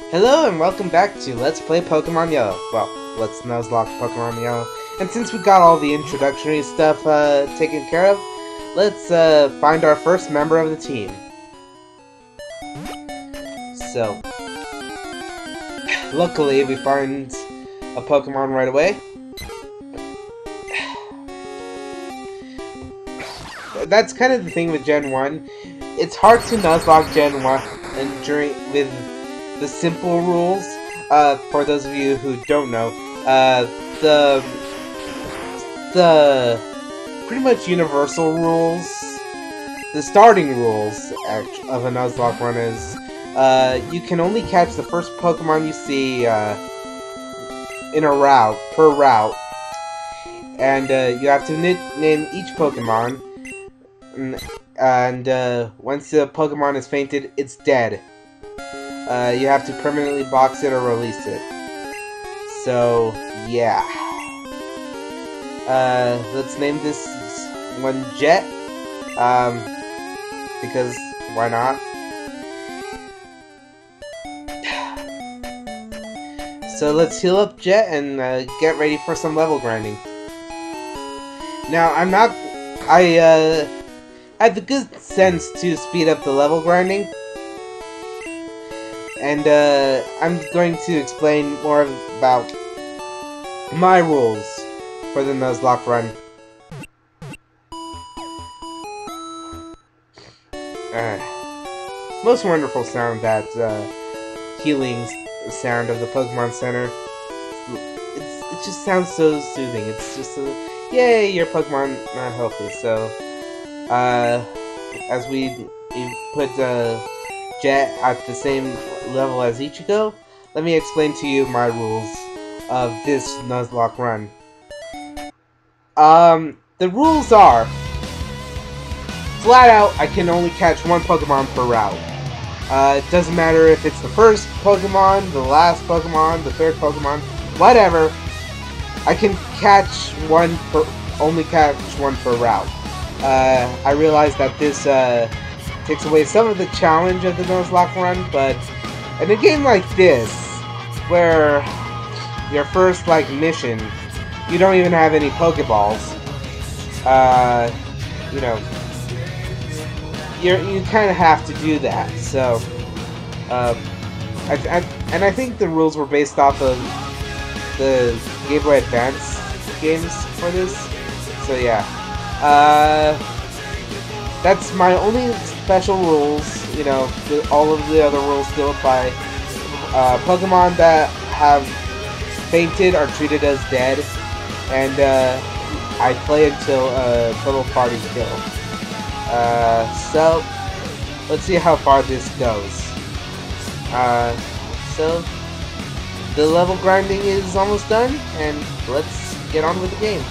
Hello and welcome back to Let's Play Pokemon Yellow. Well, let's Nuzlocke Pokemon Yellow. And since we got all the introductory stuff taken care of, let's find our first member of the team. So, luckily we find a Pokemon right away. That's kind of the thing with Gen 1. It's hard to Nuzlocke Gen 1 and with the simple rules. For those of you who don't know, the pretty much universal rules, the starting rules of a Nuzlocke run is you can only catch the first Pokemon you see in a route, per route, and you have to name each Pokemon, and once the Pokemon is fainted, it's dead. You have to permanently box it or release it. So, yeah. Let's name this one Jet. Because why not? So let's heal up Jet and get ready for some level grinding. Now, I had the good sense to speed up the level grinding. And I'm going to explain more about my rules for the Nuzlocke run. Most wonderful sound, that healing sound of the Pokemon Center. It just sounds so soothing. It's just yay, your Pokemon are healthy. So, as we put Jet at the same level as Ichigo, let me explain to you my rules of this Nuzlocke run. The rules are, flat out, I can only catch one Pokemon per route. It doesn't matter if it's the first Pokemon, the last Pokemon, the third Pokemon, whatever. I can only catch one per route. I realize that this takes away some of the challenge of the Nuzlocke run, but in a game like this, where your first mission, you don't even have any Pokeballs, you know, you kind of have to do that. So, I think the rules were based off of the Game Boy Advance games for this. So yeah, that's my only special rules. You know, all of the other rules still apply. Pokemon that have fainted are treated as dead, and I play until total party kill. So let's see how far this goes. So the level grinding is almost done, and let's get on with the game.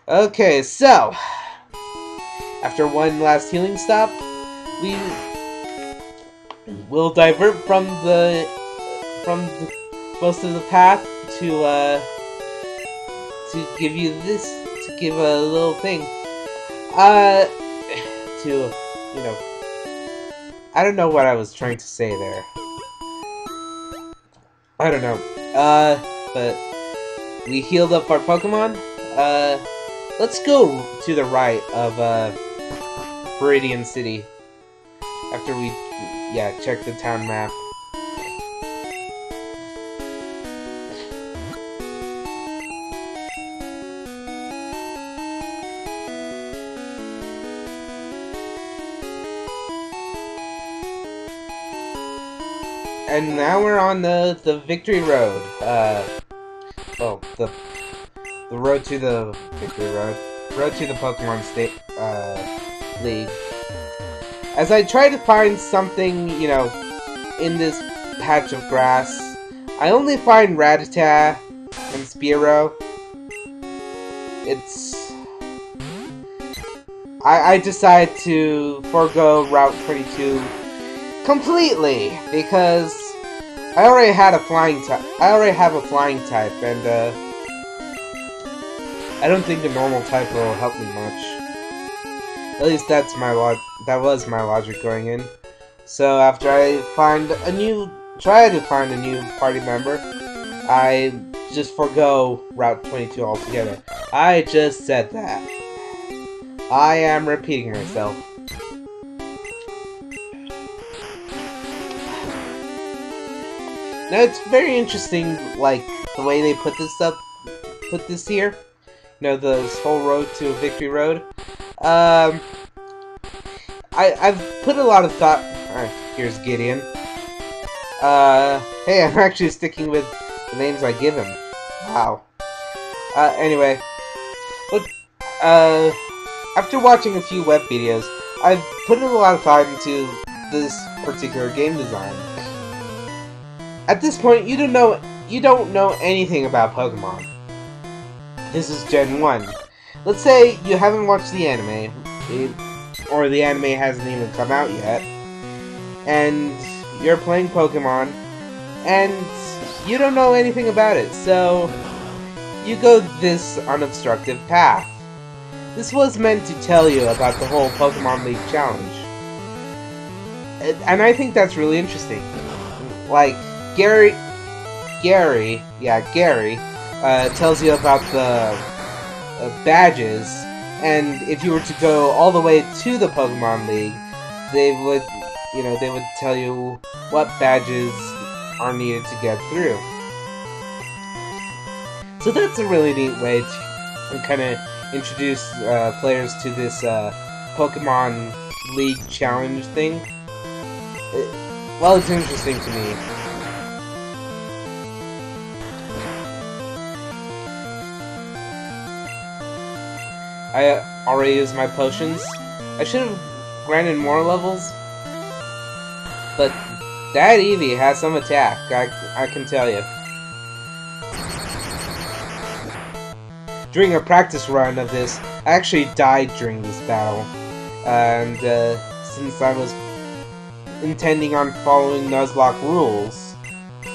Okay, so after one last healing stop, we will divert from most of the path to give you this, to give a little thing, you know, I don't know what I was trying to say there. I don't know. But we healed up our Pokemon. Let's go to the right of Viridian City. After we, check the town map. And now we're on the Victory Road. Well, the road to the Victory Road. Road to the Pokemon State League. As I try to find something, you know, in this patch of grass, I only find Rattata and Spearow. I decide to forego Route 22 completely, because I already have a flying type, and I don't think a normal type will help me much. At least that was my logic going in. So after I try to find a new party member, I just forgo Route 22 altogether. I just said that. I am repeating myself. Now it's very interesting, like the way they put this here. You know, this whole road to Victory Road. I've put a lot of thought. Here's Gideon. Hey, I'm actually sticking with the names I give him. Wow. Anyway, look. After watching a few web videos, I've put a lot of thought into this particular game design. At this point, you don't know anything about Pokemon. This is Gen 1. Let's say you haven't watched the anime, or the anime hasn't even come out yet, and you're playing Pokemon, and you don't know anything about it, so you go this unobstructed path. This was meant to tell you about the whole Pokemon League challenge. And I think that's really interesting. Like, Gary tells you about the badges, and if you were to go all the way to the Pokemon League, they would tell you what badges are needed to get through. So that's a really neat way to kind of introduce players to this Pokemon League challenge thing. Well, it's interesting to me. I already used my potions. I should have granted more levels, but that Eevee has some attack, I can tell you. During a practice run of this, I actually died during this battle, and since I was intending on following Nuzlocke rules,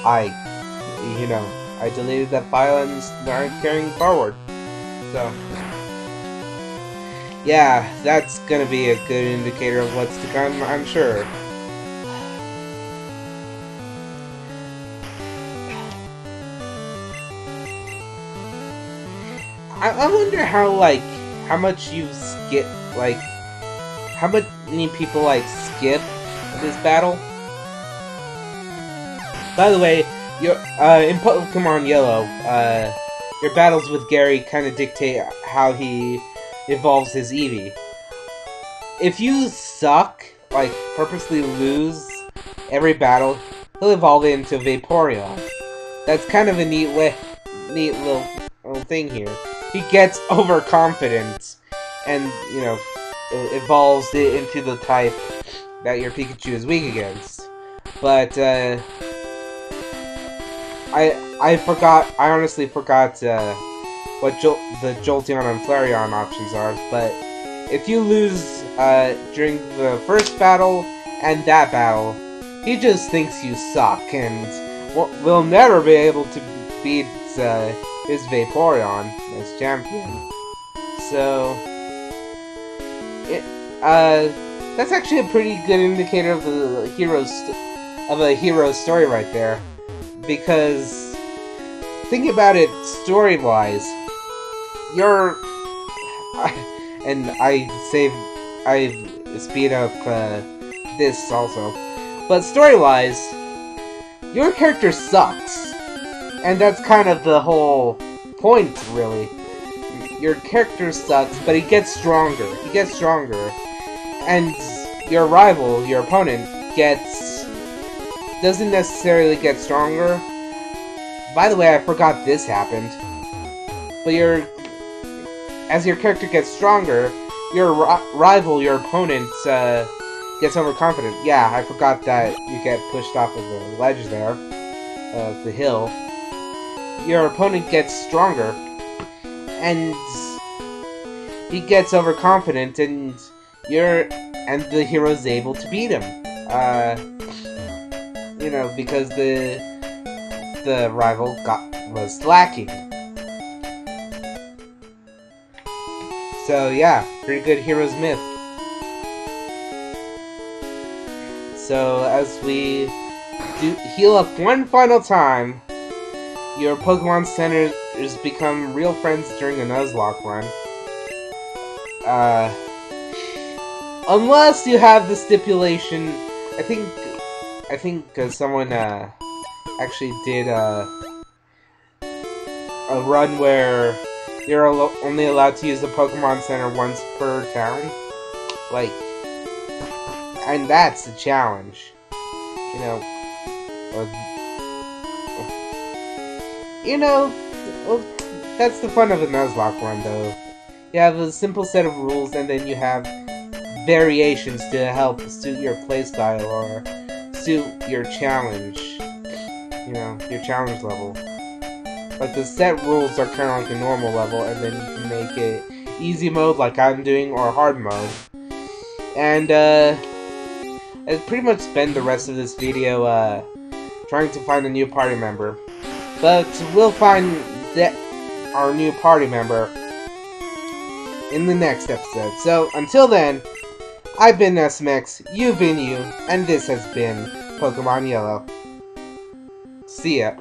I deleted that file and started carrying forward. So, yeah, that's gonna be a good indicator of what's to come, I'm sure. I wonder how much you skip, how many people, skip this battle? By the way, in Pokemon Yellow, your battles with Gary kind of dictate how he evolves his Eevee. If you suck, purposely lose every battle, he'll evolve into Vaporeon. That's kind of a neat little thing here. He gets overconfident and, evolves it into the type that your Pikachu is weak against. But, I honestly forgot, what the Jolteon and Flareon options are, but if you lose, during the first battle and that battle, he just thinks you suck and will never be able to beat, his Vaporeon as champion. So, that's actually a pretty good indicator of a hero's story right there. Because, think about it story-wise, and I speed up this also, but story-wise, your character sucks. And that's kind of the whole point, really. Your character sucks, but he gets stronger. And your rival, your opponent, doesn't necessarily get stronger. By the way, I forgot this happened. But as your character gets stronger, your rival, your opponent, gets overconfident. Yeah, I forgot that you get pushed off of the ledge there, the hill. Your opponent gets stronger, and he gets overconfident, and the hero's able to beat him. Because the rival was lacking. So yeah, pretty good hero's myth. So as we heal up one final time, your Pokemon centers become real friends during a Nuzlocke run. Unless you have the stipulation, I think someone actually did a run where you're only allowed to use the Pokemon Center once per town, like, and that's a challenge, you know. Well, that's the fun of a Nuzlocke run, though. You have a simple set of rules, and then you have variations to help suit your playstyle or suit your challenge. Your challenge level. Like, the set rules are kind of like a normal level, and then you can make it easy mode, like I'm doing, or hard mode. And, I'd pretty much spend the rest of this video, trying to find a new party member. But we'll find our new party member in the next episode. So, until then, I've been SMX, you've been you, and this has been Pokemon Yellow. See ya.